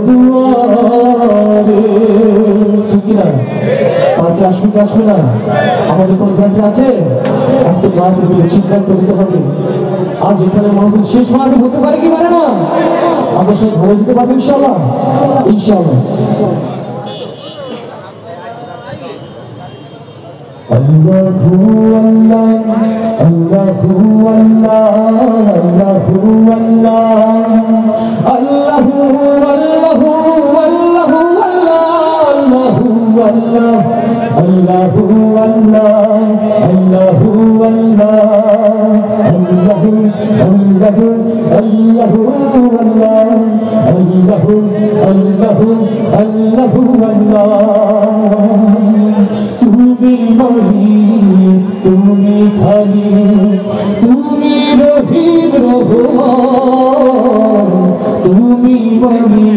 দুয়ারে ঠিক কিনা পার্কে আসবে কি আসবে না আমাদের কোনো গ্যারান্টি আছে আজকে মাহফিলের সিদ্ধান্ত নিতে হবে আজ এখানে মাহফিল শেষ মাহফিল হতে পারে কি পারে না আমরা সব ভালো যেতে পারবো ইনশাআল্লাহ ইনশাআল্লাহ Allahu Allah Allahu Allah Allahu Allah Allahu Allahu Allahu Allah Allahu Allah Allahu Allah Allahu Allahu Allahu Allah Allahu Allahu Allahu Allah তুমি খালি তুমি রহিম রহমান তুমি মানি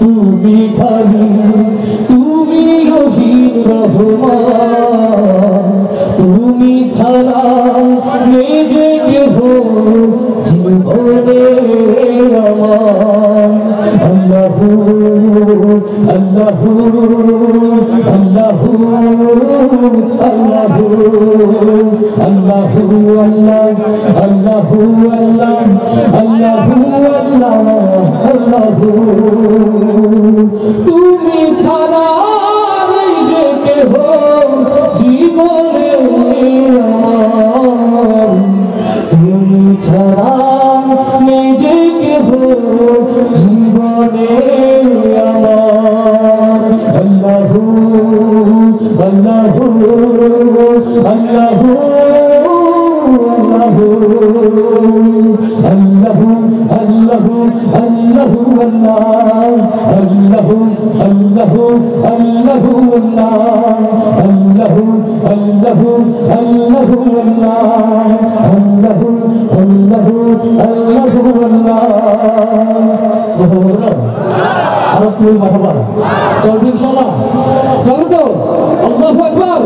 তুমি খালি তুমি রহিম রহমান তুমি ছাড়া নেই যে কেহ জীবনে আমার আল্লাহু আল্লাহু আল্লাহু Allahu Allahu Allah Allahu Allah Allahu Allah Allahu তুমি ছাড়া নেই যে কেহ জীবনে আমার তুমি ছাড়া নেই যে কেহ জীবনে আমার Allahu Allahu Allahu Allahu Allahu Allahu Allahu Allahu Allahu Allahu Allahu Allahu Allahu Allahu Allahu মারহাবা চলবে ইনশাআল্লাহ চলো তো আল্লাহু আকবার